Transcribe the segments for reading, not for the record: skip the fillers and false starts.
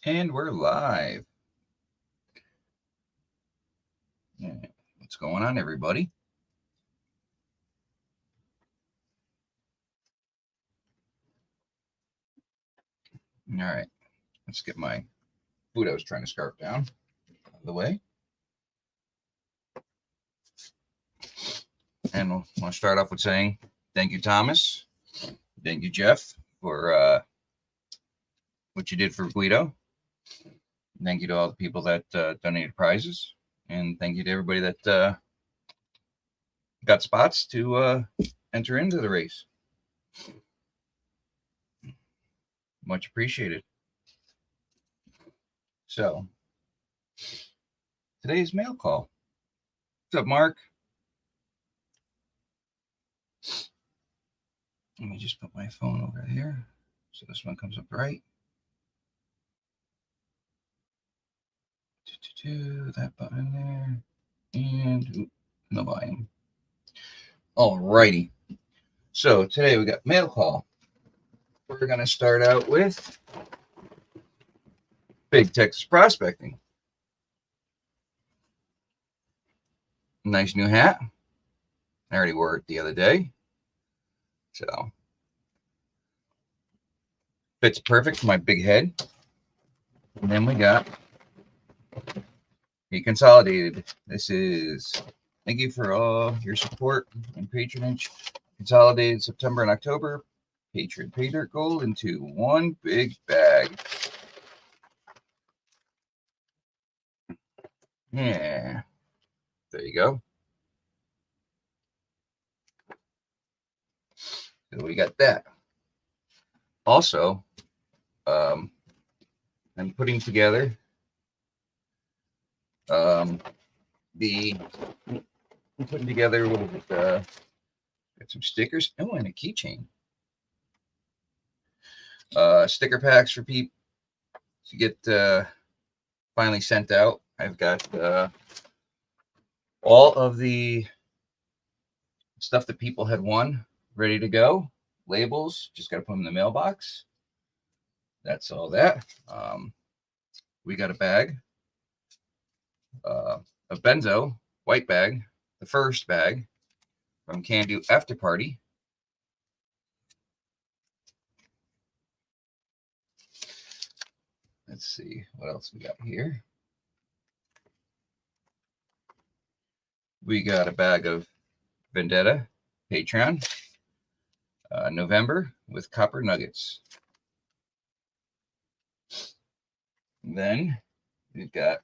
And we're live. What's going on, everybody? All right, let's get my food I was trying to scarf down out of the way. And we'll start off with saying thank you, Thomas. Thank you, Jeff, for what you did for Guido. Thank you to all the people that donated prizes. And thank you to everybody that got spots to enter into the race. Much appreciated. So, today's mail call. What's up, Mark? Let me just put my phone over here so this one comes up right. That button there. And no volume. Alrighty. So today we got mail call. We're going to start out with Big Texas Prospecting. Nice new hat. I already wore it the other day. So fits perfect for my big head. And then we got the Consolidated. This is thank you for all your support and patronage. Consolidated September and October. Patriot Pay Dirt Gold into one big bag. Yeah. There you go. So we got that. Also, I'm putting together I'm putting together what is it? Got some stickers. Oh, and a keychain. Sticker packs for people to get finally sent out. I've got all of the stuff that people had won ready to go. Labels, just got to put them in the mailbox. That's all that. We got a bag, a benzo white bag, the first bag from Can Do After Party. Let's see what else we got here. We got a bag of Vendetta Patreon November with copper nuggets. And then we've got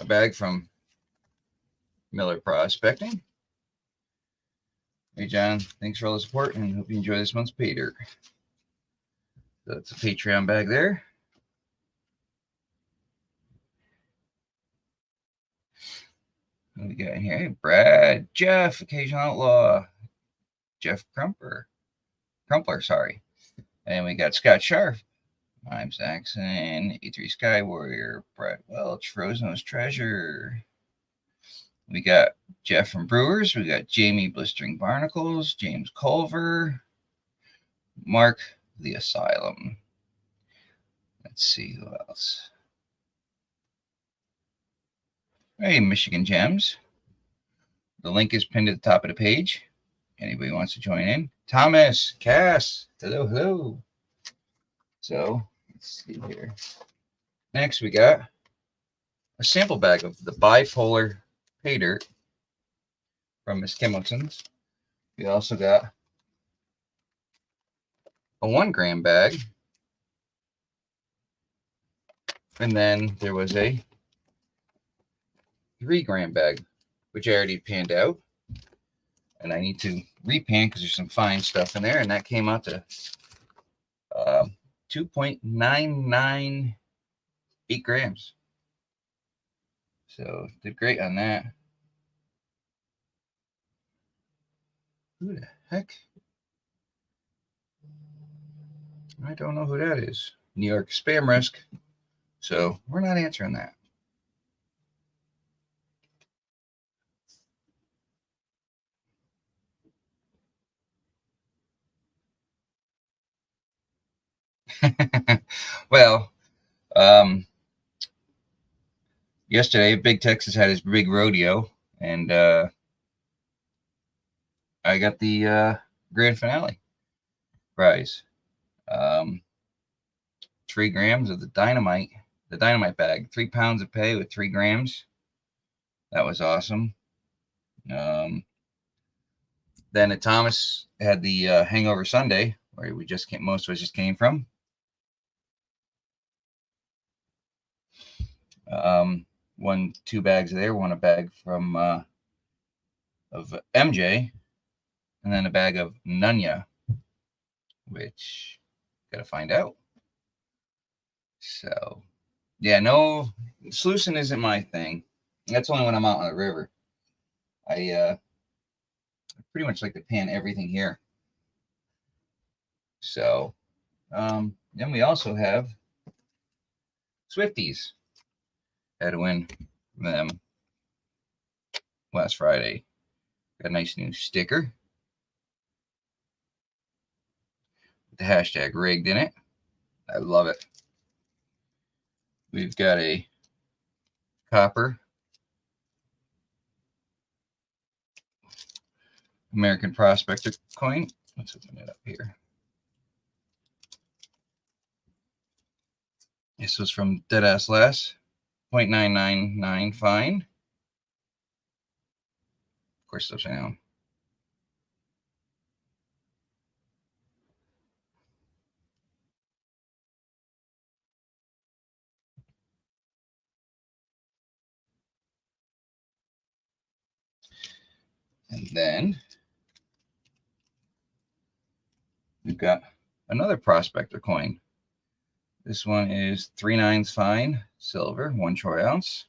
a bag from Miller Prospecting. Hey, John, thanks for all the support and hope you enjoy this month's pay dirt. So that's a Patreon bag there. What we got in here? Hey, Brad, Jeff, Occasional Outlaw, Jeff Crumpler, sorry. And we got Scott Sharp, I'm Saxon, E3 Sky Warrior, Brad Welch, Frozen's Treasure. We got Jeff from Brewers. We got Jamie Blistering Barnacles, James Culver, Mark the Asylum. Let's see who else. Hey, Michigan Gems. The link is pinned at the top of the page. Anybody wants to join in? Thomas, Cass, hello. So let's see here. Next, we got a sample bag of the bipolar pay dirt from Miss Kimmelton's. We also got a 1 gram bag. And then there was a 3 gram bag, which I already panned out. And I need to repan because there's some fine stuff in there. And that came out to 2.998 grams. So did great on that. Who the heck? I don't know who that is. New York Spam Risk. So we're not answering that. Well, yesterday, Big Texas had his big rodeo, and I got the grand finale prize. Um, 3 grams of the dynamite bag, 3 pounds of pay with 3 grams. That was awesome. Um, then at Thomas had the Hangover Sunday, where most of us just came from. Won 2 bags there, won a bag from of MJ, and then a bag of Nunya, which gotta find out. So yeah, no, sluicing isn't my thing. That's only when I'm out on the river. I pretty much like to pan everything here. So then we also have Swifties. Had a win from them last Friday. Got a nice new sticker with the hashtag rigged in it. I love it. We've got a copper American Prospector coin. Let's open it up here. This was from Deadass Lass, 0.999 fine. Of course, upside down. And then we've got another Prospector coin. This one is 3/9 fine, silver, 1 troy ounce.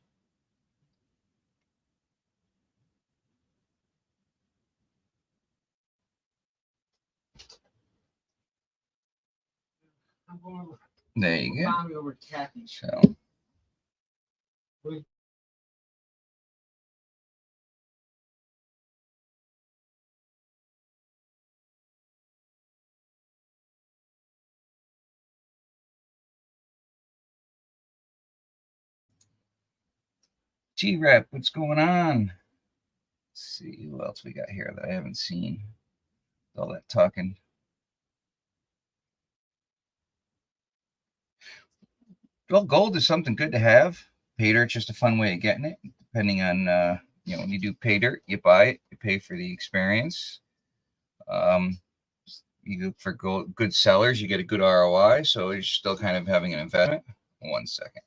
There you go. So G-Rep, what's going on? Let's see who else we got here that I haven't seen. All that talking. Well, gold is something good to have. Pay dirt's just a fun way of getting it. Depending on, when you do pay dirt, you buy it, you pay for the experience. You look for good sellers, you get a good ROI. So you're still kind of having an investment. 1 second.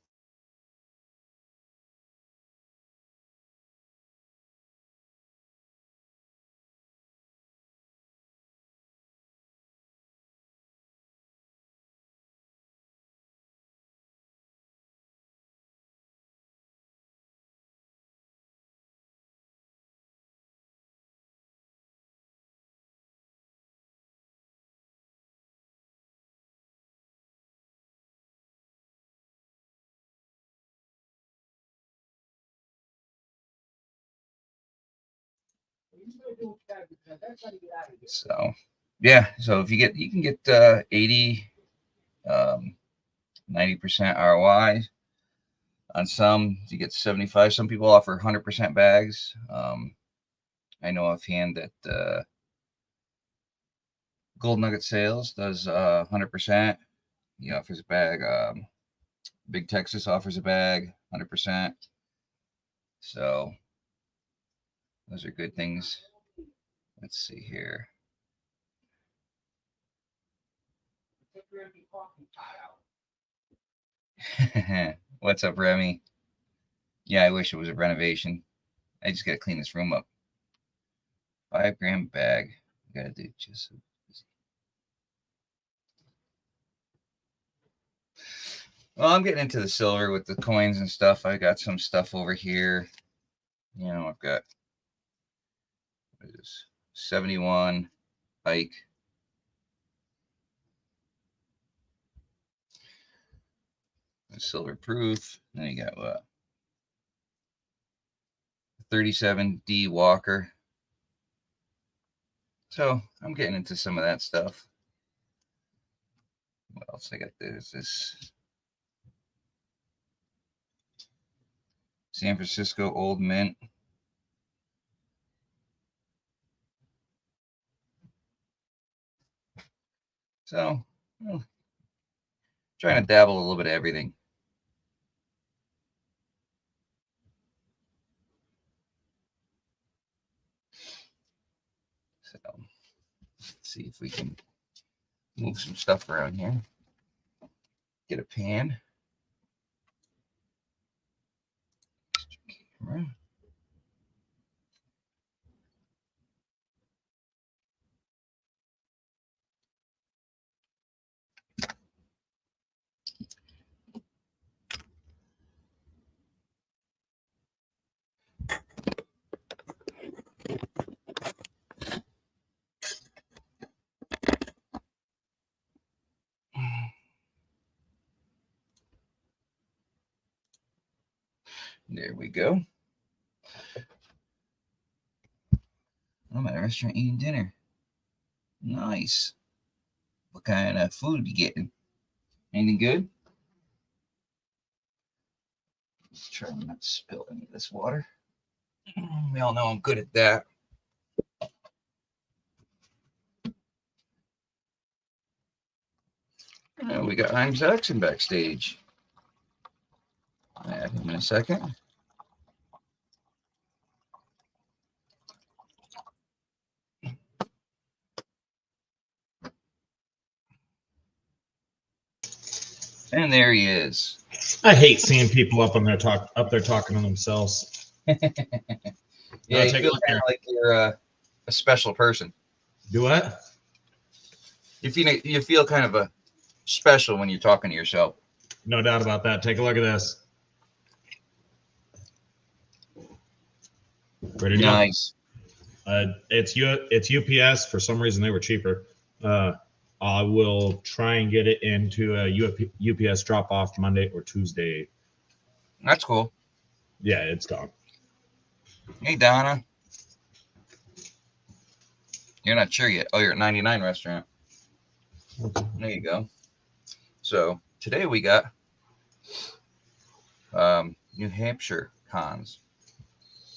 So yeah, so if you can get 80, 90% ROI on some. You get 75. Some people offer 100% bags. I know offhand that Gold Nugget Sales does 100%. He offers a bag. Big Texas offers a bag, 100%. So those are good things. Let's see here. What's up, Remy? Yeah, I wish it was a renovation. I just gotta clean this room up. 5-gram bag. Gotta do just. Well, I'm getting into the silver with the coins and stuff. I got some stuff over here. I've got 71 Ike. Silver proof. Then you got what? 37 D Walker. So I'm getting into some of that stuff. What else I got? There's this San Francisco Old Mint. So, well, trying to dabble a little bit of everything. So, let's see if we can move some stuff around here. Get a pan. Camera. There we go. I'm at a restaurant eating dinner. Nice. What kind of food you getting? Anything good? Let's try not to spill any of this water. We all know I'm good at that. Oh, we got Heinz Jackson backstage. I'll add him in a second. And there he is. I hate seeing people up there talking to themselves. Yeah, you feel kind of like you're a special person. Do what? You feel kind of a special when you're talking to yourself. No doubt about that. Take a look at this. Ready to go? Nice. It's UPS. For some reason, they were cheaper. I will try and get it into a UPS drop off Monday or Tuesday. That's cool. Yeah, it's gone. Hey, Donna. You're not sure yet. Oh, you're at 99 restaurant. Okay. There you go. So today we got New Hampshire cons.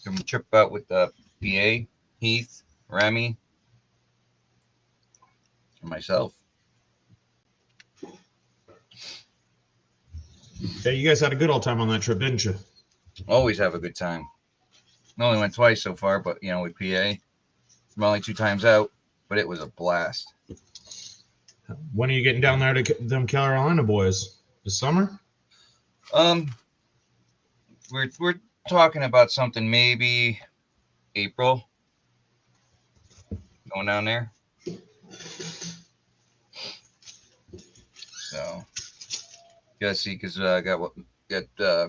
From the trip out with PA, Heath, Remy, and myself. Yeah, you guys had a good old time on that trip, didn't you? Always have a good time. I only went twice so far, but with PA, I'm only 2 times out, but it was a blast. When are you getting down there to them Carolina boys? This summer? We're talking about something maybe April. Going down there. So, gotta see, because I got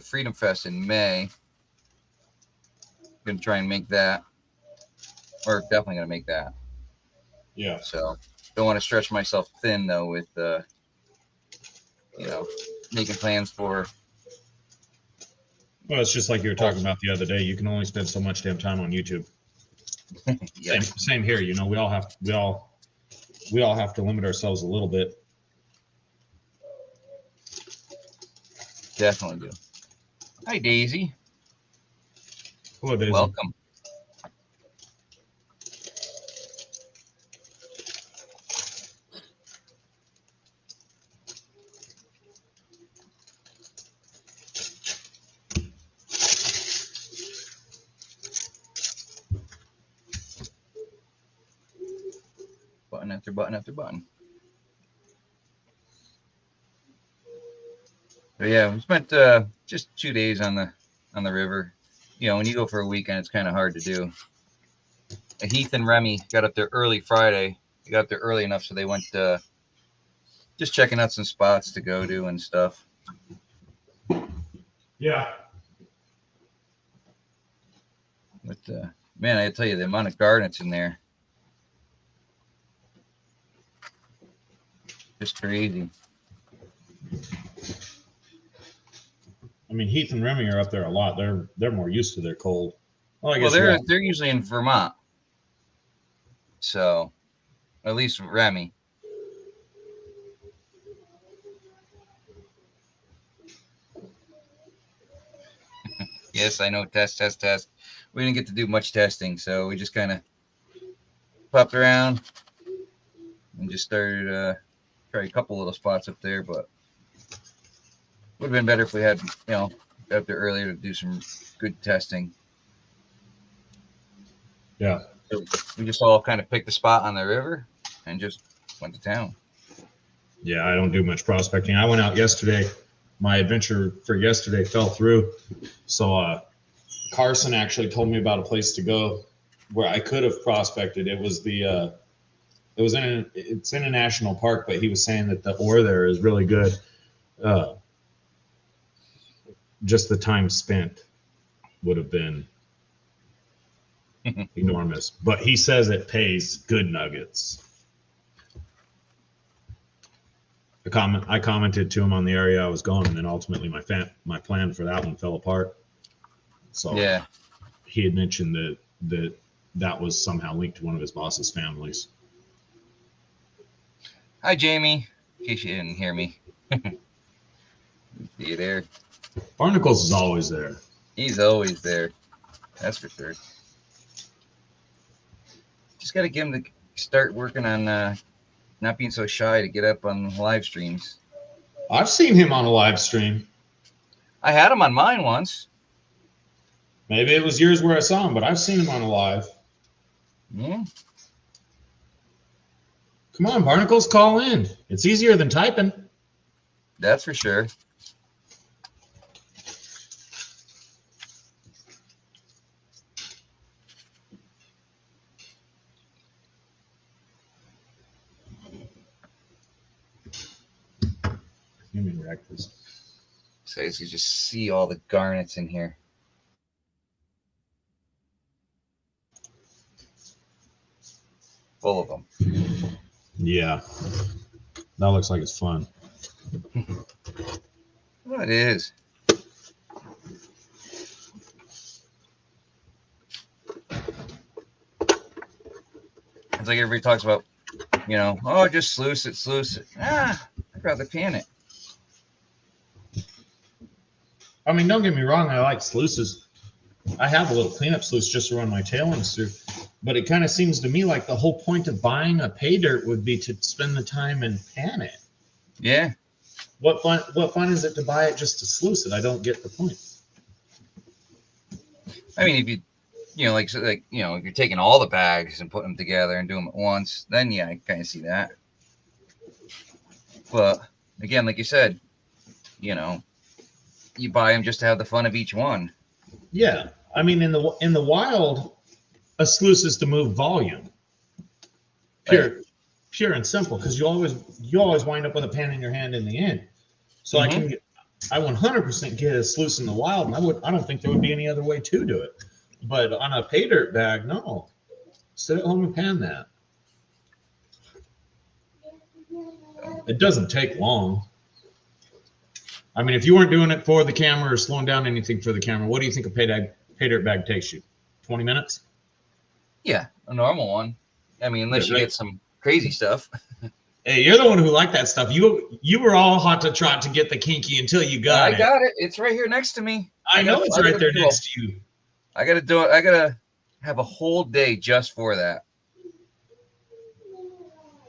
Freedom Fest in May. Gonna try and make that, or definitely gonna make that. Yeah. So, don't want to stretch myself thin though with making plans for. Well, it's just like you were talking about the other day. You can only spend so much damn time on YouTube. Yeah. Same here. We all have to limit ourselves a little bit. Definitely do. Hi, Daisy. Hello, Daisy. Welcome. Button after button after button. But yeah, we spent just 2 days on the river. When you go for a weekend, it's kind of hard to do. Heath and Remy got up there early Friday. They got up there early enough so they went just checking out some spots to go to and stuff. Yeah. But man, I tell you, the amount of garnets in there, just crazy. I mean, Heath and Remy are up there a lot. They're more used to their cold. Well, I guess they're usually in Vermont, so at least Remy. Yes, I know. Test. We didn't get to do much testing, so we just kind of popped around and just started try a couple little spots up there, but would have been better if we had, up there earlier to do some good testing. Yeah. So we just all kind of picked a spot on the river and just went to town. Yeah, I don't do much prospecting. I went out yesterday. My adventure for yesterday fell through. So Carson actually told me about a place to go where I could have prospected. It's in a national park, but he was saying that the ore there is really good. Just the time spent would have been enormous. But he says it pays good nuggets. I commented to him on the area I was going, and then ultimately my plan for that one fell apart. So yeah, he had mentioned that was somehow linked to one of his boss's families. Hi, Jamie. In case you didn't hear me. See you there. Barnacles is always there. He's always there. That's for sure. Just got to get him to start working on not being so shy to get up on live streams. I've seen him on a live stream. I had him on mine once. Maybe it was yours where I saw him, but I've seen him on a live. Yeah. Come on, Barnacles, call in. It's easier than typing. That's for sure. Let me wreck this. So you just see all the garnets in here. Full of them. Yeah. That looks like it's fun. Well, it is. It's like everybody talks about, just sluice it. I'd rather pan it. I mean, don't get me wrong, I like sluices. I have a little cleanup sluice just to run my tailings through. But it kind of seems to me like the whole point of buying a pay dirt would be to spend the time and pan it. Yeah. What fun is it to buy it just to sluice it? I don't get the point. I mean, if you, if you're taking all the bags and putting them together and doing them at once, then yeah, I kind of see that. But again, like you said, you buy them just to have the fun of each one. Yeah, I mean, in the wild, a sluice is to move volume. Pure and simple, because you always wind up with a pan in your hand in the end. So I 100% get a sluice in the wild, and I don't think there would be any other way to do it. But on a pay dirt bag, no. Sit at home and pan that. It doesn't take long. I mean, if you weren't doing it for the camera or slowing down anything for the camera, what do you think a pay dirt bag takes you? 20 minutes? Yeah, a normal one. I mean, unless you get some crazy stuff. Hey, you're the one who liked that stuff. You were all hot to trot to get the kinky until you got it. I got it. It's right here next to me. I know it's right there next to you. I got to do it. I got to have a whole day just for that.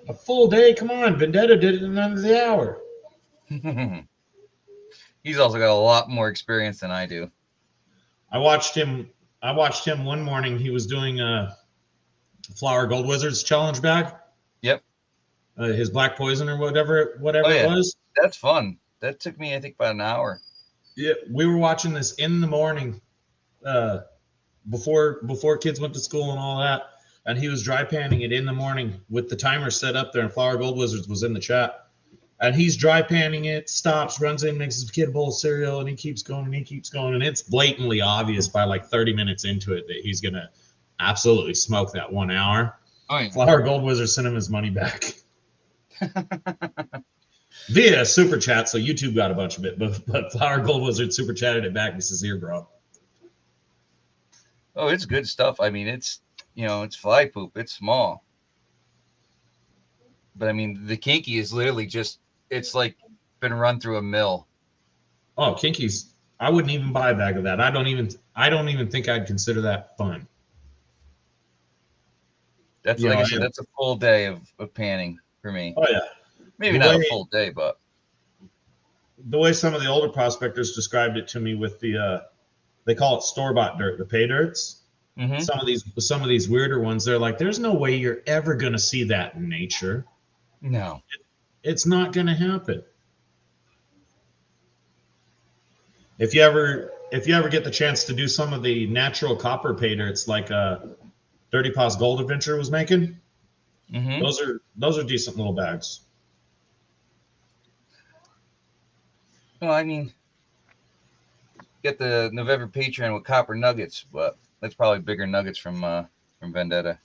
A full day? Come on. Vendetta did it in under the hour. He's also got a lot more experience than I do. I watched him one morning. He was doing a Flower Gold Wizards challenge bag. Yep. His Black Poison or whatever it was. That's fun. That took me, I think, about an hour. Yeah, we were watching this in the morning, before kids went to school and all that, and he was dry panning it in the morning with the timer set up there, and Flower Gold Wizards was in the chat. And he's dry panning it, stops, runs in, makes his kid a bowl of cereal, and he keeps going, and it's blatantly obvious by like 30 minutes into it that he's going to absolutely smoke that 1 hour. Oh, yeah. Flower Gold Wizard sent him his money back. Via super chat, so YouTube got a bunch of it, but Flower Gold Wizard super chatted it back. He says, "Here, bro." Oh, it's good stuff. I mean, it's fly poop. It's small. But I mean, the kinky is literally just, it's like been run through a mill. Oh, kinky's, I wouldn't even buy a bag of that. I don't even think I'd consider that fun. That's like I said, that's a full day of panning for me. Oh yeah. Maybe not a full day, but the way some of the older prospectors described it to me with the they call it store-bought dirt, the pay dirts. Mm-hmm. Some of these weirder ones, they're like, there's no way you're ever going to see that in nature. No, it's not going to happen. If you ever get the chance to do some of the natural copper pay dirts, like Dirty Paws Gold Adventure was making, mm-hmm. those are decent little bags. Well, I mean, get the November Patreon with copper nuggets, but that's probably bigger nuggets from Vendetta.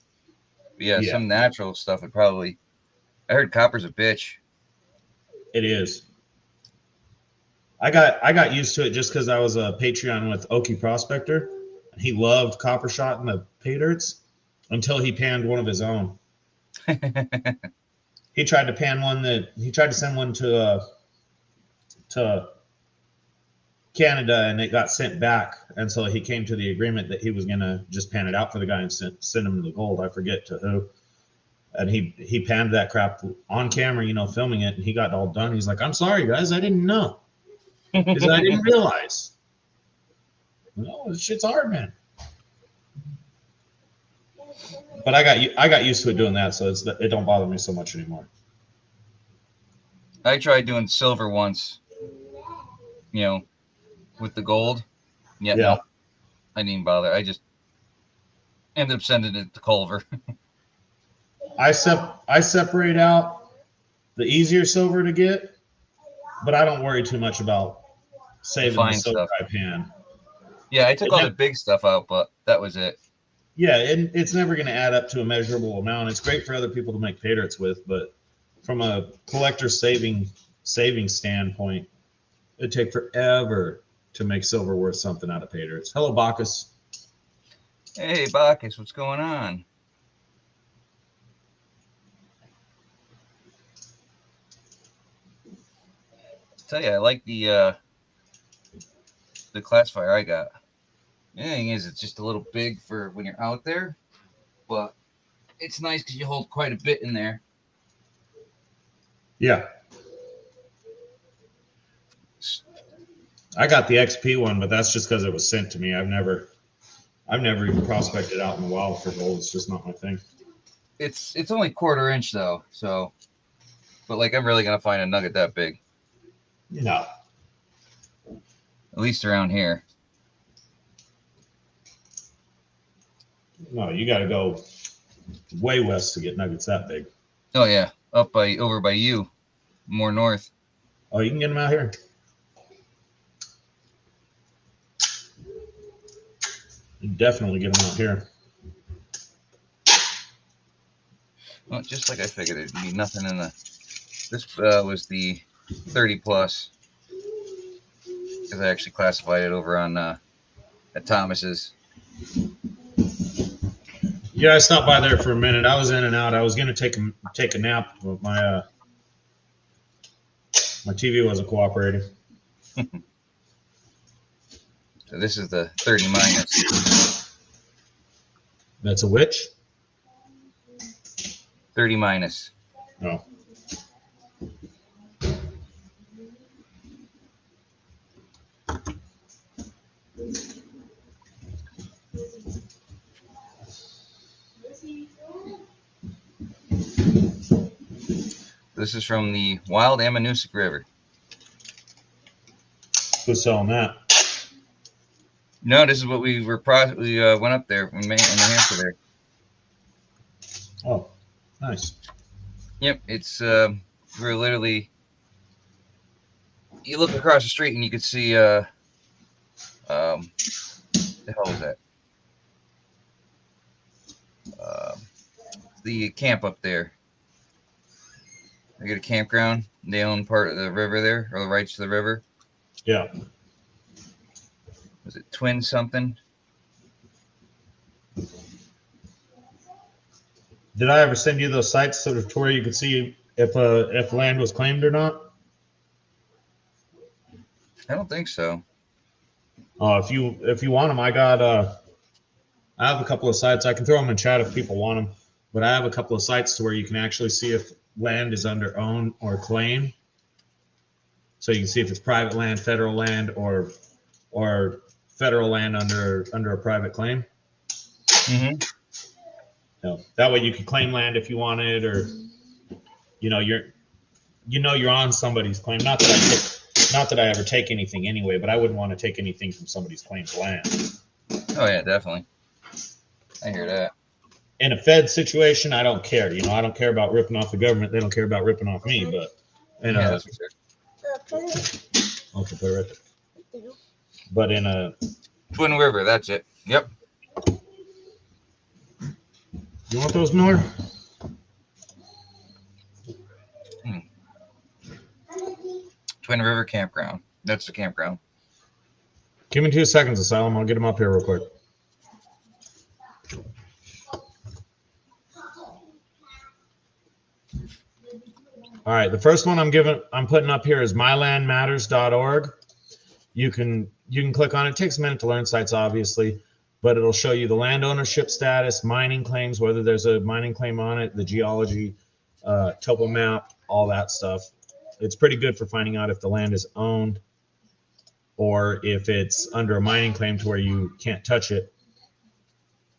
But yeah, some natural stuff would probably. I heard copper's a bitch. It is. I got used to it just because I was a Patreon with Okie Prospector. He loved copper shot and the pay dirts until he panned one of his own. He tried to send one to Canada, and it got sent back, and so he came to the agreement that he was gonna just pan it out for the guy and send him the gold. I forget to who, and he panned that crap on camera, filming it, and he got all done. He's like, "I'm sorry, guys, I didn't know, because I didn't realize." No, this shit's hard, man. But I got used to it doing that, so it don't bother me so much anymore. I tried doing silver once, with the gold. Yeah. No, I didn't even bother. I just ended up sending it to Culver. I separate out the easier silver to get, but I don't worry too much about saving the silver I pan. Yeah, I took all the big stuff out, but that was it. Yeah, and it's never going to add up to a measurable amount. It's great for other people to make pay dirts with, but from a collector saving standpoint, it'd take forever to make silver worth something out of pay dirts. Hello, Bacchus. Hey, Bacchus, what's going on? I'll tell you, I like the classifier I got. The thing is, it's just a little big for when you're out there, but it's nice because you hold quite a bit in there. Yeah. I got the XP one, but that's just because it was sent to me. I've never even prospected out in the wild for gold. It's just not my thing. It's only 1/4 inch though, so. But like, I'm really gonna find a nugget that big. No. At least around here. No, you got to go way west to get nuggets that big. Oh yeah, over by you, more north. Oh, you can get them out here. You definitely get them out here. Well, just like I figured, there'd be nothing in the. This was the 30 plus because I actually classified it over on at Thomas's. Yeah, I stopped by there for a minute. I was in and out. I was going to take a nap, but my TV wasn't cooperating. So this is the 30 minus. That's a which? 30 minus. Oh. This is from the Wild Ammonoosuc River. Who's selling that? No, this is what we went up there in New Hampshire there. Oh, nice. Yep, it's we're literally. You look across the street and you could see the hell was that? The camp up there. They got a campground. They own part of the river there, or the rights to the river. Yeah. Was it Twin something? Did I ever send you those sites sort of to where you could see if land was claimed or not? I don't think so. If you want them, I have a couple of sites. I can throw them in chat if people want them, but I have a couple of sites to where you can actually see if land is under own or claim. So you can see if it's private land, federal land, or federal land under a private claim. Mm-hmm. That way you can claim land if you wanted, or you're on somebody's claim. Not that I ever take anything anyway, but I wouldn't want to take anything from somebody's claimed land. Oh yeah, definitely. I hear that. In a Fed situation, I don't care. I don't care about ripping off the government. They don't care about ripping off me. But that's for sure. Okay, put it right there. But in a Twin River, that's it. Yep. You want those, Miller? Twin River Campground. That's the campground. Give me 2 seconds, Asylum. I'll get them up here real quick. All right, the first one I'm putting up here is mylandmatters.org. You can click on it. It takes a minute to learn sites, obviously, but it'll show you the land ownership status, mining claims, whether there's a mining claim on it, the geology, topo map, all that stuff. It's pretty good for finding out if the land is owned or if it's under a mining claim to where you can't touch it,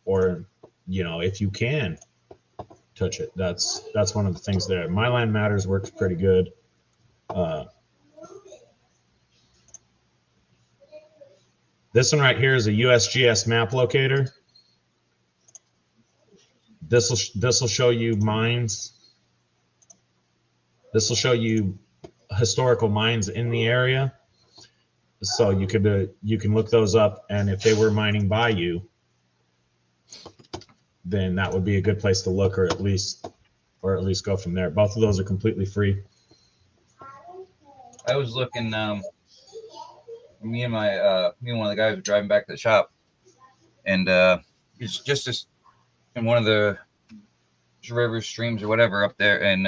or if you can touch it. That's one of the things there. My Land Matters works pretty good. This one right here is a USGS map locator. This will show you mines. This will show you historical mines in the area. So you can look those up, and if they were mining by you, then that would be a good place to look, or at least go from there. Both of those are completely free. I was looking. Me and one of the guys were driving back to the shop, and it's just this in one of the rivers, streams, or whatever up there in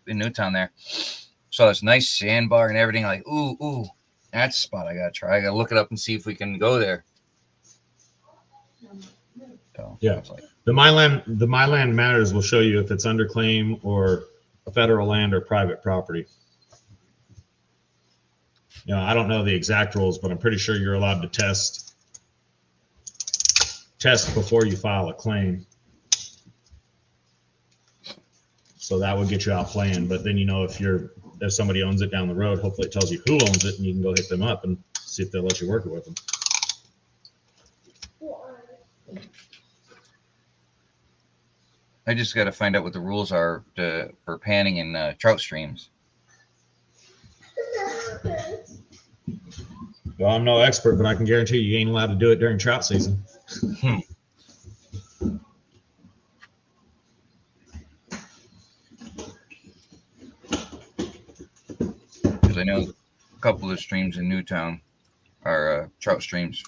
Newtown. There, saw this nice sandbar and everything. Like, ooh, that's a spot I gotta try. I gotta look it up and see if we can go there. So, yeah, the My Land Matters will show you if it's under claim or a federal land or private property. I don't know the exact rules, but I'm pretty sure you're allowed to test before you file a claim. So that would get you out playing. But then if somebody owns it down the road, hopefully it tells you who owns it, and you can go hit them up and see if they'll let you work it with them. I just got to find out what the rules are for panning in trout streams. Well, I'm no expert, but I can guarantee you ain't allowed to do it during trout season. Because I know a couple of streams in Newtown are trout streams.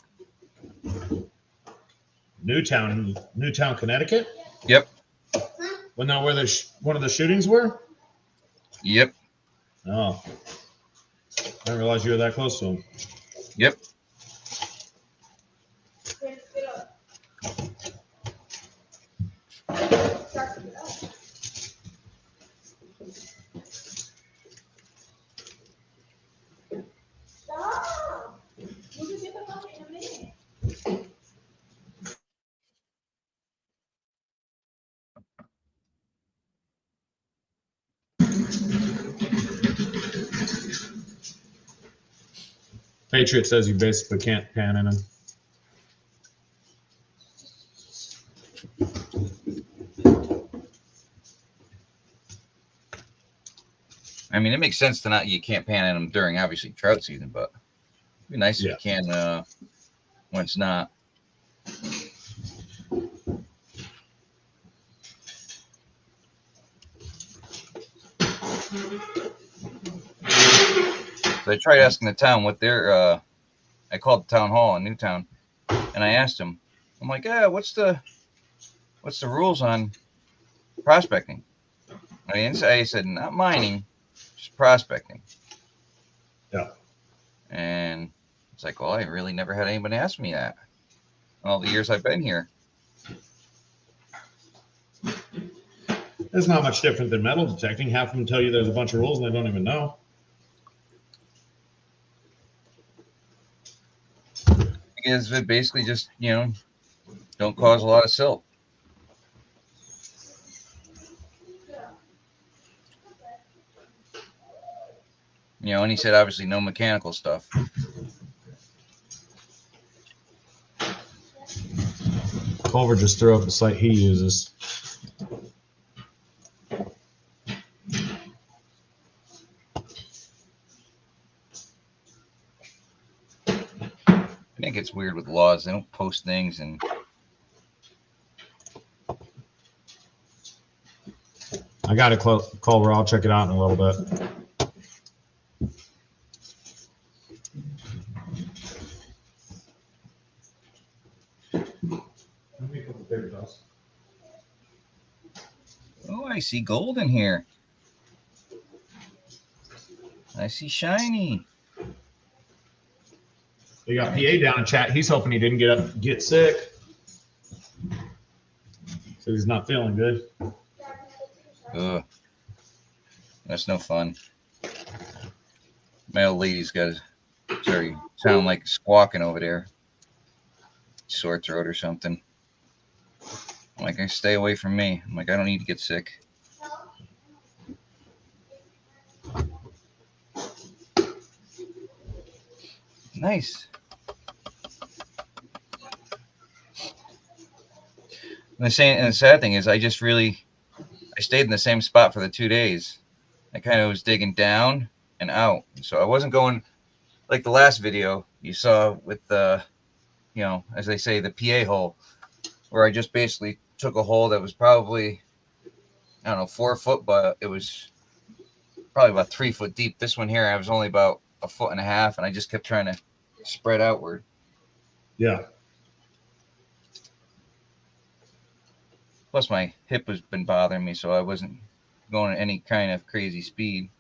Newtown, Connecticut? Yep. Wasn't that where one of the shootings were? Yep. Oh. I didn't realize you were that close to them. Yep. Patriot says you basically can't pan in them. I mean, it makes sense you can't pan in them during obviously trout season, but it'd be nice if you can when it's not. So I tried asking the town what their I called the town hall in Newtown, and I asked them, I'm like, what's the rules on prospecting? I said, not mining, just prospecting. Yeah. And It's like, well, I really never had anyone ask me that in all the years I've been here. It's not much different than metal detecting. Half of them tell you there's a bunch of rules and they don't even know. Because it basically just, don't cause a lot of silt. And he said obviously no mechanical stuff. Culver just threw up the site he uses. I think it's weird with laws. They don't post things and I got to Culver. I'll check it out in a little bit. oh, I see gold in here. I see shiny. We got PA down in chat. He's hoping he didn't get sick. So he's not feeling good. Ugh. That's no fun. My old lady's got sound like squawking over there. Sore throat or something. I'm like, stay away from me. I'm like, I don't need to get sick. Nice. And the sad thing is I stayed in the same spot for the 2 days. I kind of was digging down and out. So I wasn't going like the last video you saw with the, as they say, the PA hole, where I just basically took a hole that was probably, 4 foot, but it was probably about 3 foot deep. This one here, I was only about 1.5 foot, and I just kept trying to spread outward. Yeah. Plus, my hip has been bothering me, so I wasn't going at any kind of crazy speed.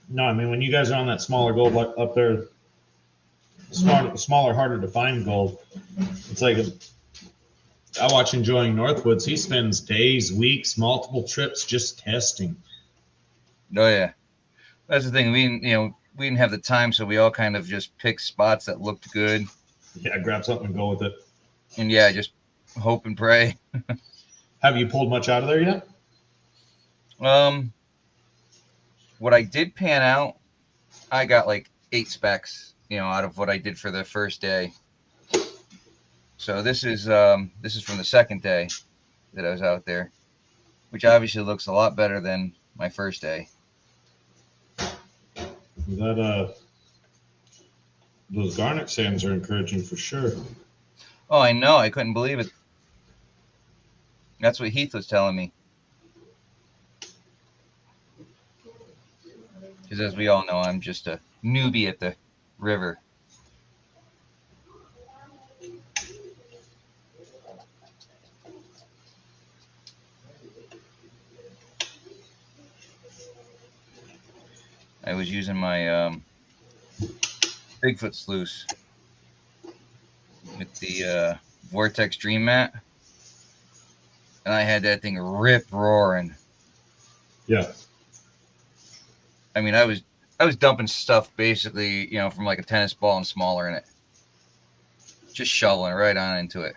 No, I mean, when you guys are on that smaller gold up there, smaller, harder to find gold, it's like I watch Enjoying Northwoods. He spends days, weeks, multiple trips just testing. Oh, yeah. That's the thing. We didn't have the time, so we all kind of just picked spots that looked good. Yeah, grab something and go with it. And yeah, just hope and pray. Have you pulled much out of there yet? What I did pan out, I got like 8 specs, out of what I did for the first day. So this is from the second day that I was out there, which obviously looks a lot better than my first day. Those garnet sands are encouraging for sure. Oh, I know. I couldn't believe it. That's what Heath was telling me. Because as we all know, I'm just a newbie at the river. I was using my Bigfoot sluice with the Vortex Dream Mat, and I had that thing rip roaring. Yeah. I mean, I was dumping stuff basically, from like a tennis ball and smaller in it, just shoveling right on into it.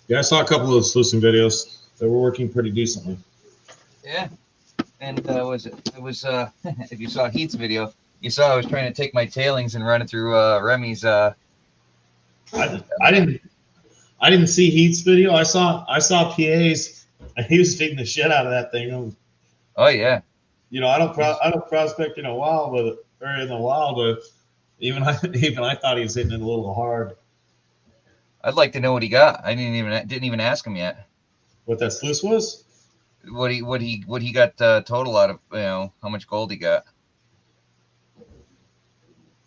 Yeah, I saw a couple of sluicing videos. They were working pretty decently. Yeah. And it was if you saw Heath's video, you saw I was trying to take my tailings and run it through Remy's. I didn't see Heath's video. I saw PA's, and he was feeding the shit out of that thing. Oh yeah. I don't prospect in the wild, but even I thought he was hitting it a little hard. I'd like to know what he got. I didn't even ask him yet. What that sluice was? What he got total out of how much gold he got,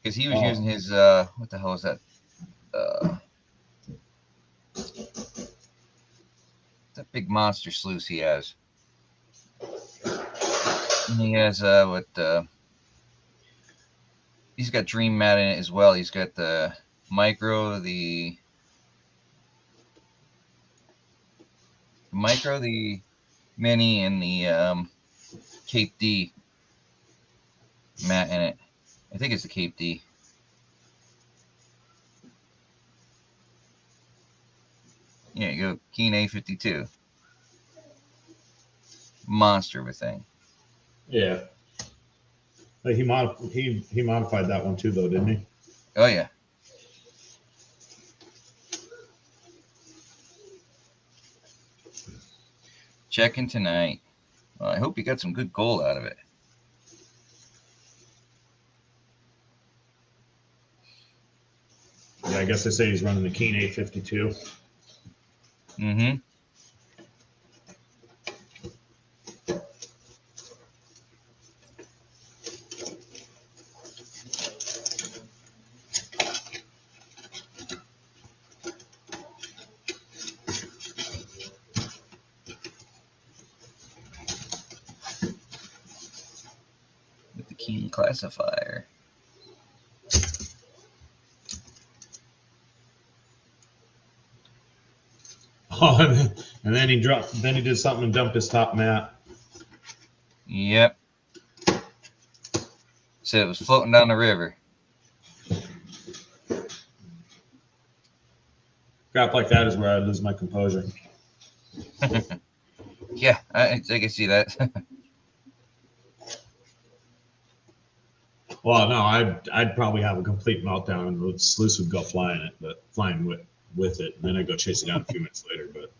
because he was using his what the hell is that that big monster sluice he has. And he has he's got Dream Mat in it as well. He's got the micro, the mini, and the Cape D mat in it. I think it's the Cape D. Yeah, you go Keen A52. Monster of a thing. Yeah. Like he modified that one too, though, didn't he? Oh yeah. Checking tonight. Well, I hope you got some good gold out of it. Yeah, I guess they say he's running the Keen A52. Mm-hmm. With the Keen classifier. Oh, and then he dropped. Then he did something and dumped his top mat. Yep. Said it was floating down the river. Crap like that is where I lose my composure. Yeah, I can see that. Well, no, I'd probably have a complete meltdown and the sluice would go flying with it. And then I'd go chase it down a few minutes later. But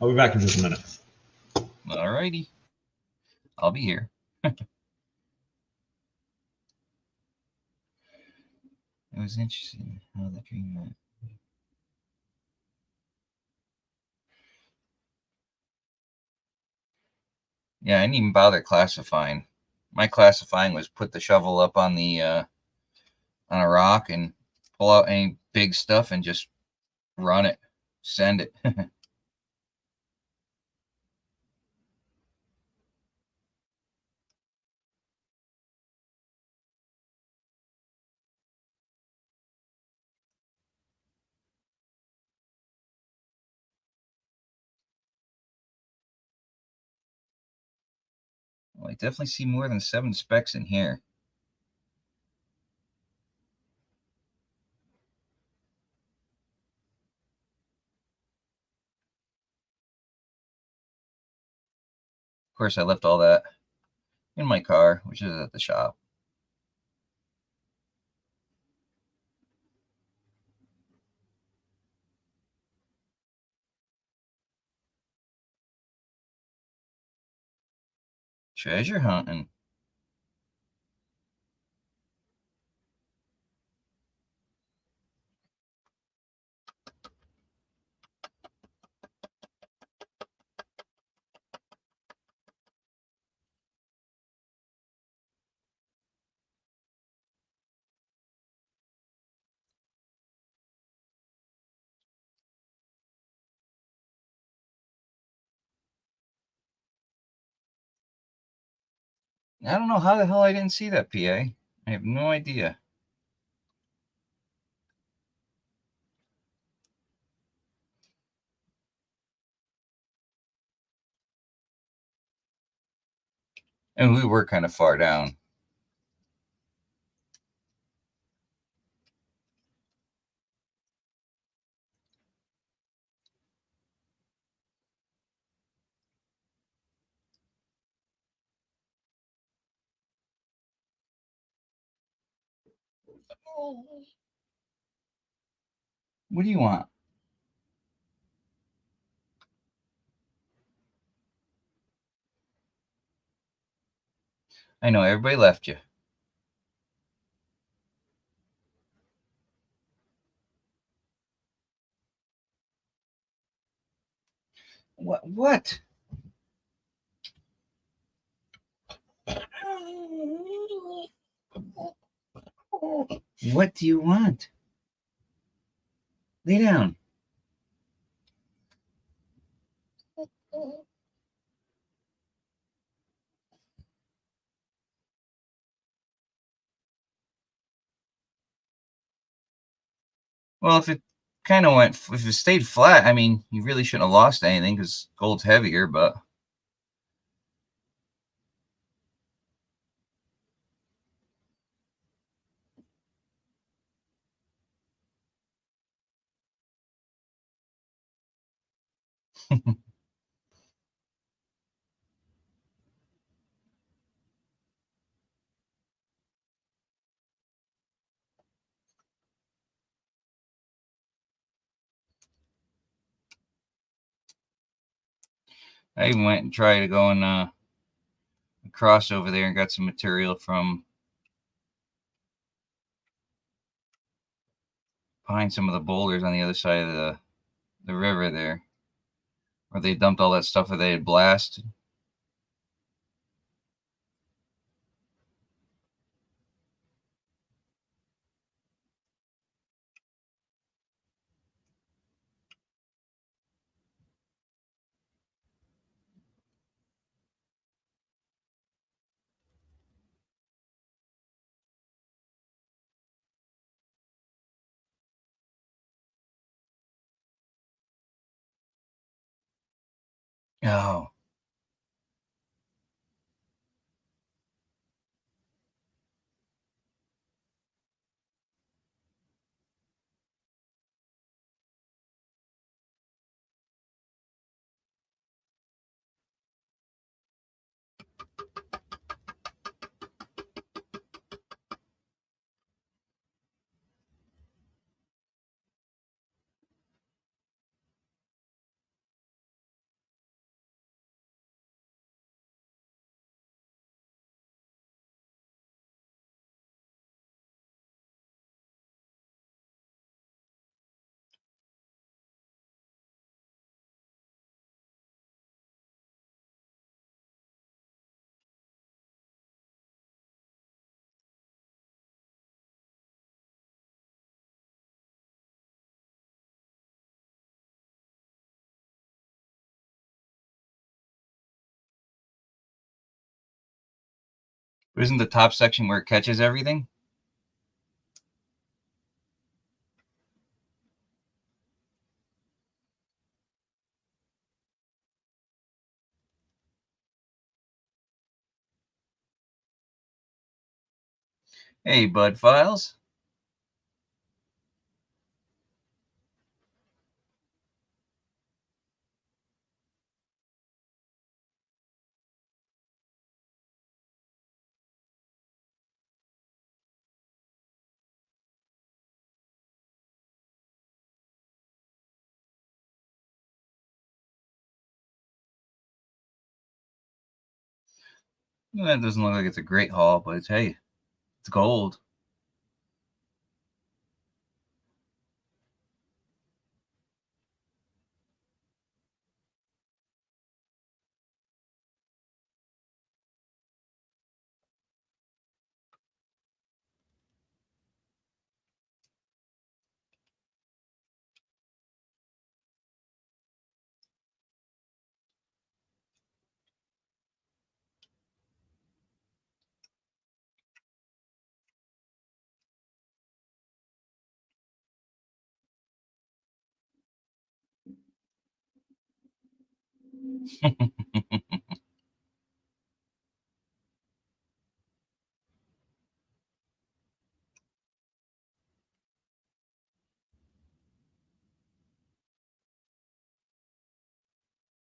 I'll be back in just a minute. Alrighty. I'll be here. It was interesting how the dream went. Yeah, I didn't even bother classifying. My classifying was put the shovel up on the on a rock and pull out any big stuff and just run it, send it. Well, I definitely see more than 7 specs in here. Of course, I left all that in my car, which is at the shop. Treasure hunting. I don't know how the hell I didn't see that, PA. I have no idea. And we were kind of far down. What do you want? I know everybody left you. What? What do you want? Lay down. Well, if it kind of went, if it stayed flat, I mean, you really shouldn't have lost anything because gold's heavier, but. I even went and tried to go and cross over there and got some material from behind some of the boulders on the other side of the river there, where they dumped all that stuff that they had blasted. Oh. But isn't the top section where it catches everything? Hey, Bud Files. Well, that doesn't look like it's a great haul, but it's, hey, it's gold.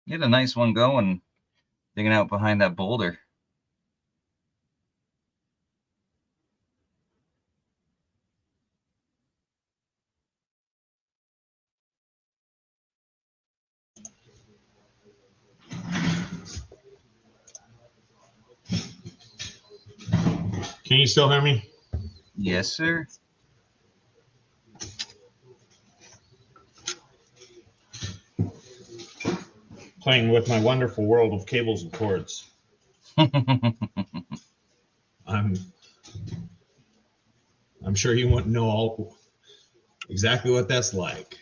You had a nice one going, digging out behind that boulder. Can you still hear me? Yes, sir. Playing with my wonderful world of cables and cords. I'm sure you wouldn't know exactly what that's like.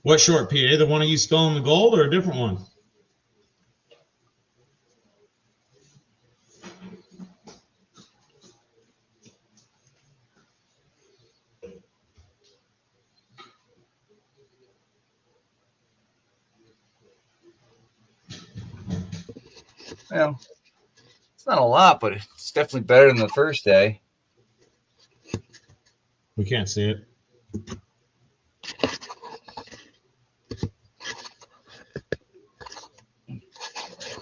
What short, PA? The one of you still in the gold or a different one? Well, it's not a lot, but it's definitely better than the first day. We can't see it.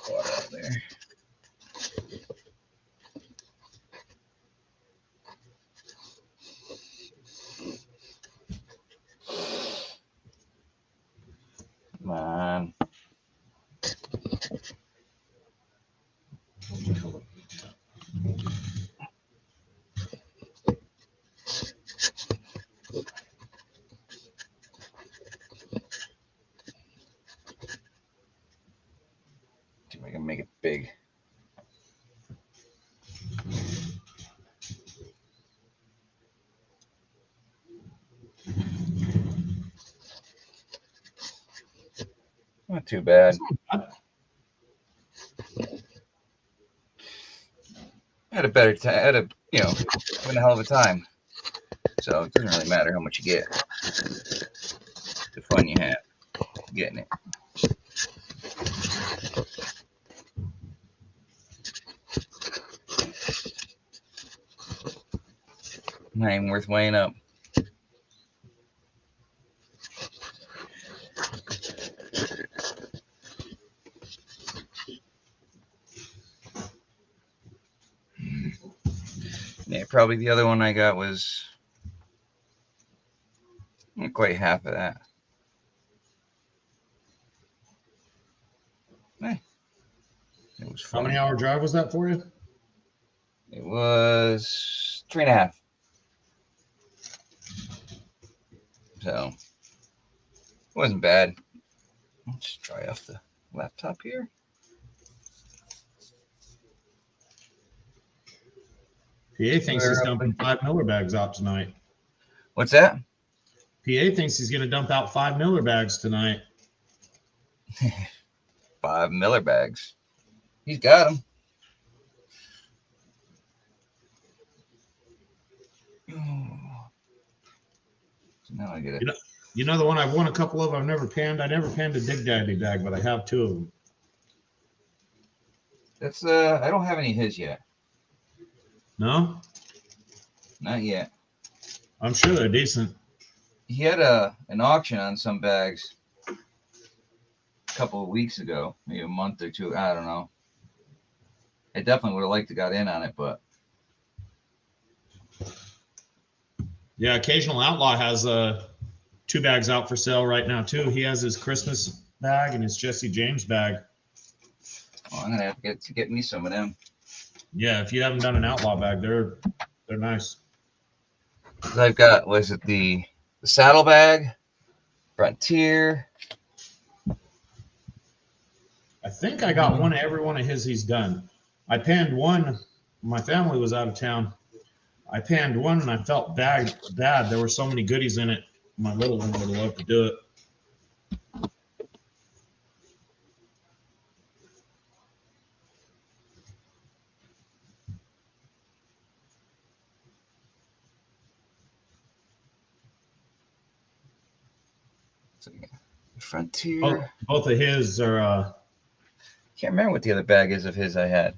Water out there. Come on. See if I can make it big. Not too bad. I had a better time. Had a having a hell of a time. So it doesn't really matter how much you get. The fun you have getting it. Not even worth weighing up. Yeah, probably the other one I got was not quite half of that. It was fun. How many hour drive was that for you? It was 3.5. So it wasn't bad. Let's dry off the laptop here. PA thinks he's dumping 5 Miller bags out tonight. What's that? PA thinks he's going to dump out 5 Miller bags tonight. 5 Miller bags. He's got them. So now I get it. You know the one I've won a couple of. I've never panned. I never panned a Dig Daddy bag, but I have 2 of them. That's I don't have any of his yet. No? Not yet. I'm sure they're decent. He had an auction on some bags a couple of weeks ago, maybe a month or two. I don't know. I definitely would have liked to got in on it, but yeah, Occasional Outlaw has 2 bags out for sale right now too. He has his Christmas bag and his Jesse James bag. Oh, I'm gonna have to get me some of them. Yeah, if you haven't done an Outlaw bag, they're nice. I've got, was it the saddlebag, Frontier? I think I got every one of his he's done. I panned one. My family was out of town. I panned one and I felt bad. There were so many goodies in it. My little one would have loved to do it. Frontier. Both of his are. Can't remember what the other bag is of his I had.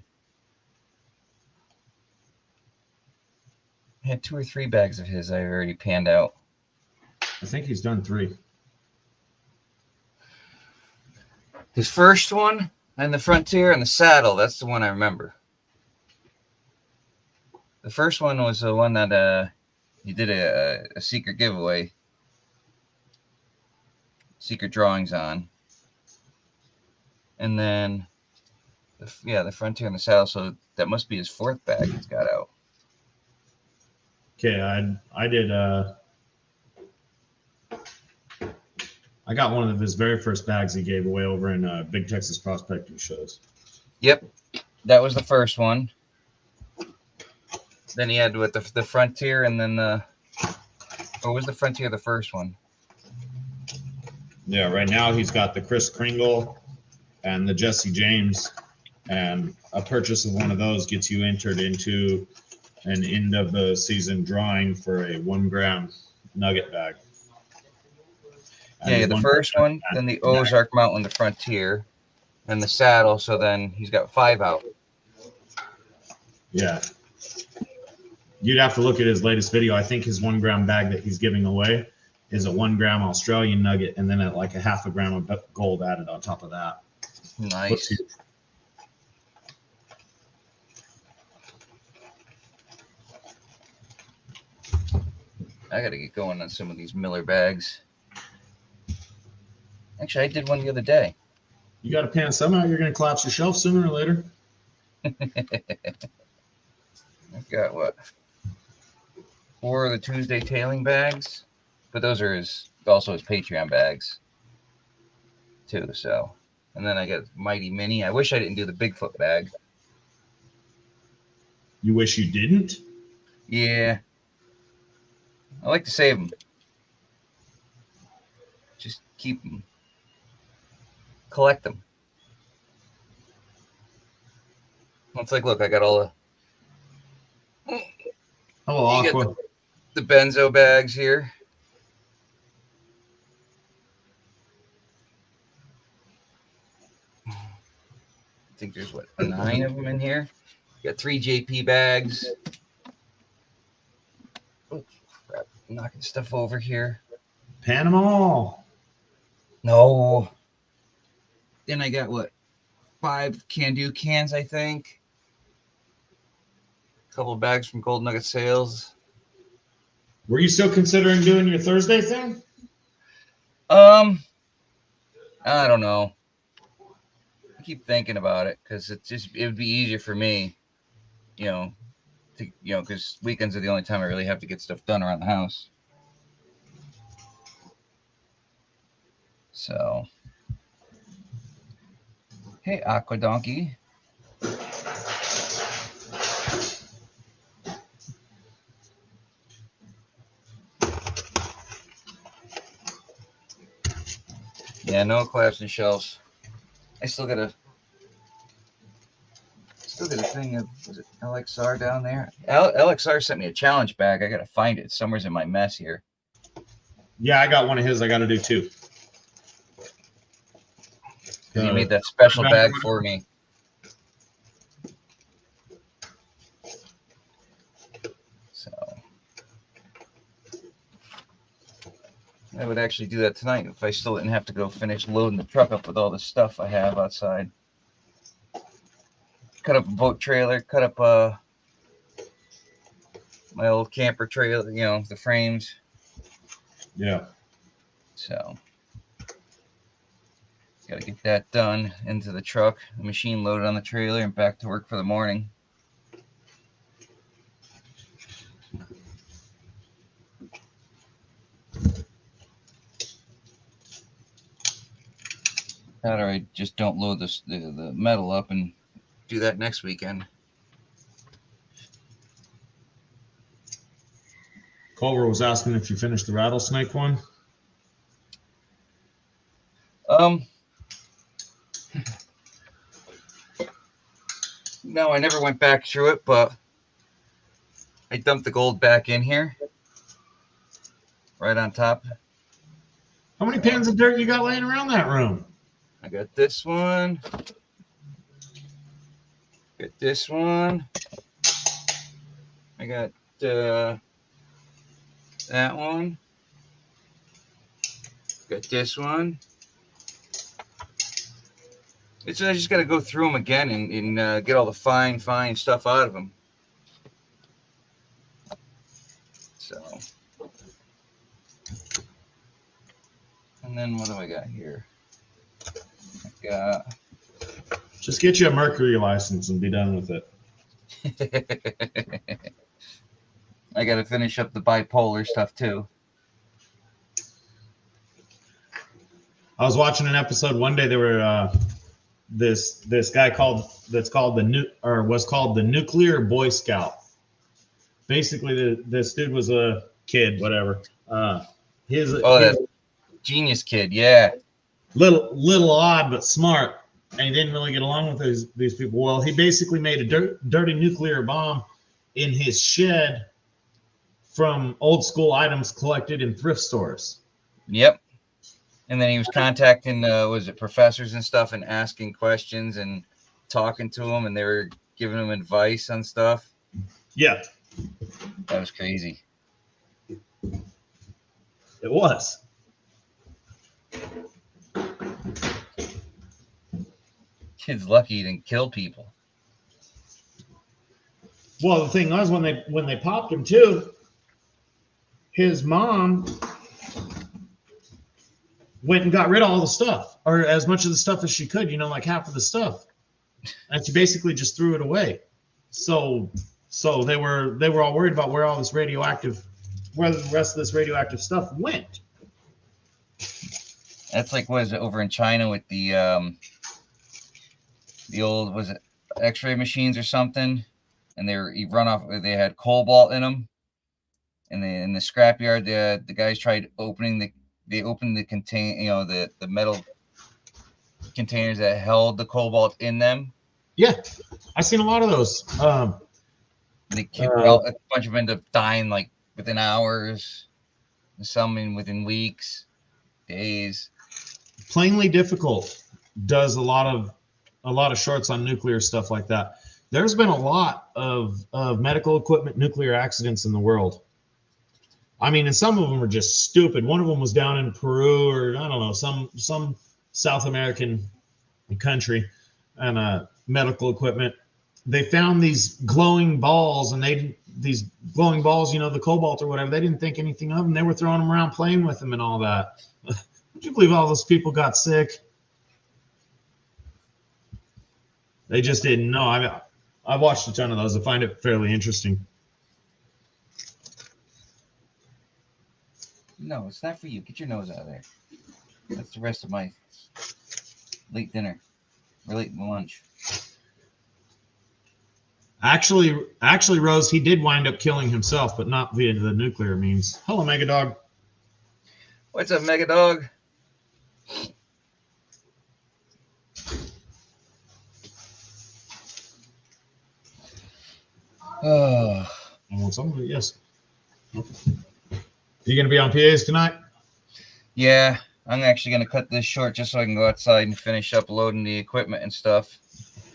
I had 2 or 3 bags of his I already panned out. I think he's done 3. His first one and the Frontier and the saddle, that's the one I remember. The first one was the one that he did a secret giveaway, secret drawings on. And then The Frontier and the Saddle. So that must be his fourth bag he's got out. Okay, I did. I got one of his very first bags he gave away over in Big Texas Prospecting Shows. Yep, that was the first one. Then he had with the Frontier, and then or was the Frontier the first one? Yeah, right now he's got the Kris Kringle and the Jesse James, and a purchase of one of those gets you entered into an end of the season drawing for a 1 gram nugget bag. Yeah, the first one, then the Ozark Mountain, the Frontier, and the Saddle. So then he's got 5 out. Yeah. You'd have to look at his latest video. I think his 1 gram bag that he's giving away is a 1 gram Australian nugget and then like a half a gram of gold added on top of that. Nice. I got to get going on some of these Miller bags. Actually, I did one the other day. You got to pan some out. You're going to collapse your shelf sooner or later. I've got what? 4 of the Tuesday tailing bags, but those are also his Patreon bags too. So, and then I got Mighty Mini. I wish I didn't do the Bigfoot bag. You wish you didn't? Yeah, I like to save them. Just keep them, collect them. It's like, look, I got all the. Hello, Aqua. The benzo bags here. I think there's 9 of them in here. Got 3 JP bags. Oh crap! I'm knocking stuff over here. Pan them all. No. Then I got 5 can-do cans, I think. A couple of bags from Gold Nugget Sales. Were you still considering doing your Thursday thing? I don't know. I keep thinking about it because it would be easier for me, because weekends are the only time I really have to get stuff done around the house. So, hey, Aqua Donkey. Yeah, no collapsing shelves. I still got a thing of, was it LXR down there? LXR sent me a challenge bag. I got to find it. Somewhere's in my mess here. Yeah, I got one of his. I got to do 2. He made that special bag for me. So I would actually do that tonight if I still didn't have to go finish loading the truck up with all the stuff I have outside. Cut up a boat trailer, cut up my old camper trailer, the frames. Yeah. So got to get that done into the truck, the machine loaded on the trailer, and back to work for the morning. That or I just don't load the metal up and do that next weekend. Culver was asking if you finished the rattlesnake one. No, I never went back through it, but I dumped the gold back in here, right on top. How many pans of dirt you got laying around that room? I got this one. Got this one. I got that one. Got this one. I just got to go through them again and get all the fine stuff out of them. So, and then what do I got here? I've got Just get you a Mercury license and be done with it. I got to finish up the bipolar stuff too. I was watching an episode one day. They were this guy was called the Nuclear Boy Scout. Basically, this dude was a kid, whatever. That genius kid, yeah. Little odd but smart, and he didn't really get along with these people. Well, he basically made a dirty nuclear bomb in his shed from old school items collected in thrift stores. Yep. And then he was contacting, professors and stuff and asking questions and talking to them, and they were giving him advice on stuff. Yeah. That was crazy. It was. Kid's lucky he didn't kill people. Well, the thing was, when they popped him too, his mom went and got rid of all the stuff, or as much of the stuff as she could, like half of the stuff, and she basically just threw it away. So they were all worried about where the rest of this radioactive stuff went. That's like, what is it, over in China with the old, was it X-ray machines or something? And they had cobalt in them. And in the scrapyard, the guys tried opened the the metal containers that held the cobalt in them. Yeah, I've seen a lot of those. A bunch of them end up dying like within hours, some within weeks, days. Plainly Difficult does a lot of shorts on nuclear stuff like that. There's been a lot of medical equipment nuclear accidents in the world. I mean, and some of them are just stupid. One of them was down in Peru, or I don't know, some South American country, and medical equipment. They found these glowing balls, and the cobalt or whatever, they didn't think anything of them. They were throwing them around, playing with them and all that. Would you believe all those people got sick? They just didn't know. I've watched a ton of those. I find it fairly interesting. No, it's not for you. Get your nose out of there. That's the rest of my late dinner or late lunch. Actually, Rose, he did wind up killing himself, but not via the nuclear means. Hello, Mega Dog. What's up, Mega Dog? I want somebody. Yes. You gonna be on PAs tonight? Yeah, I'm actually gonna cut this short just so I can go outside and finish uploading the equipment and stuff.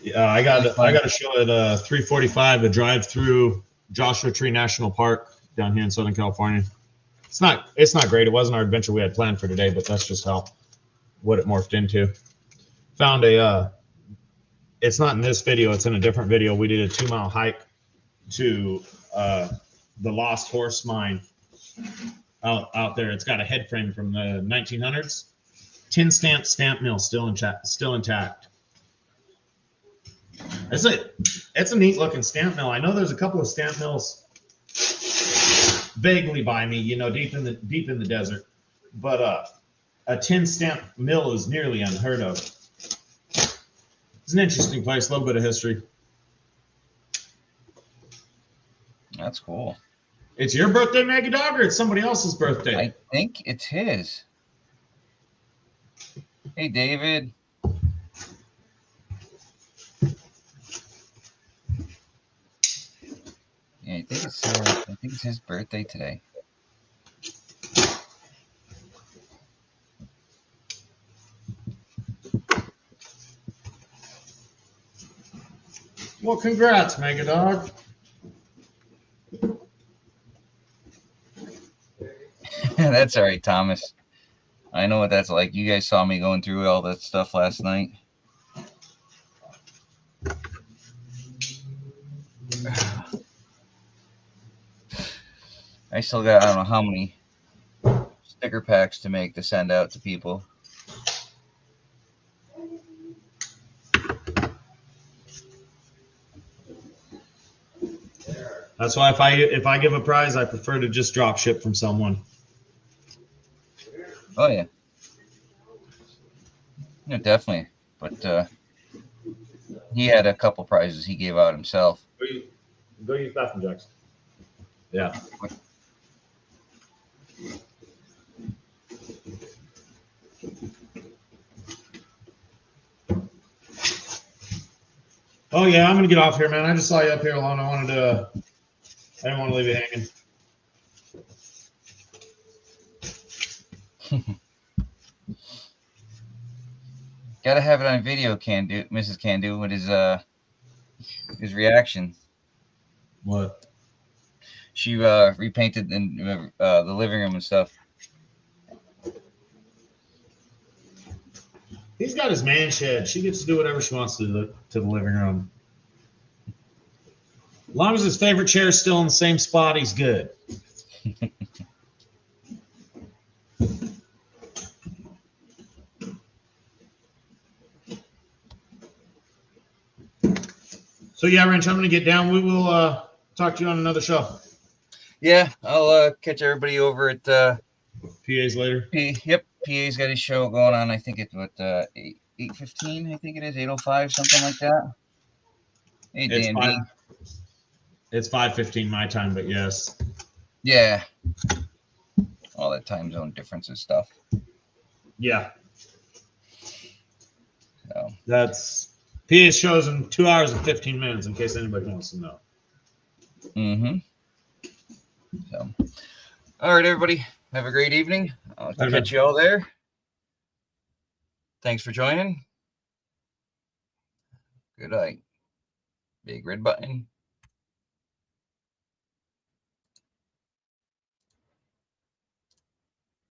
Yeah, I got a show at 3:45. A drive through Joshua Tree National Park down here in Southern California. It's not great. It wasn't our adventure we had planned for today, but that's just what it morphed into. Found it's not in this video. It's in a different video. We did a 2-mile hike to the Lost Horse Mine out there. It's got a head frame from the 1900s. Tin stamp mill still intact. It's a neat looking stamp mill. I know there's a couple of stamp mills vaguely by me, deep in the desert, but a tin stamp mill is nearly unheard of. It's an interesting place, a little bit of history. That's cool. It's your birthday, Maggie Dog, or it's somebody else's birthday? I think it's his. Hey, David. Yeah, I think it's his birthday today. Well, congrats, Mega Dog. That's all right, Thomas. I know what that's like. You guys saw me going through all that stuff last night. I still got, I don't know how many sticker packs to make to send out to people. That's why if I give a prize, I prefer to just drop ship from someone. Oh yeah. Yeah, definitely. But he had a couple prizes he gave out himself. Go use bathroom jacks. Yeah. Oh yeah, I'm gonna get off here, man. I just saw you up here alone. I didn't want to leave you hanging. Gotta have it on video, Mrs. Can Do, with his reaction. What? She repainted in the living room and stuff. He's got his man shed. She gets to do whatever she wants to the living room. As long as his favorite chair is still in the same spot, he's good. So yeah, Wrench, I'm gonna get down. We will talk to you on another show. Yeah, I'll catch everybody over at PAs later. Yep, PA's got his show going on. I think it's what 8:15. I think it is 8:05, something like that. Hey, Dan. It's 5:15 my time, but yes. Yeah. All that time zone difference and stuff. Yeah. So. That's PA's shows in 2 hours and 15 minutes, in case anybody wants to know. Mm-hmm. So, all right, everybody, have a great evening. I'll catch you all there. Thanks for joining. Good night. Big red button.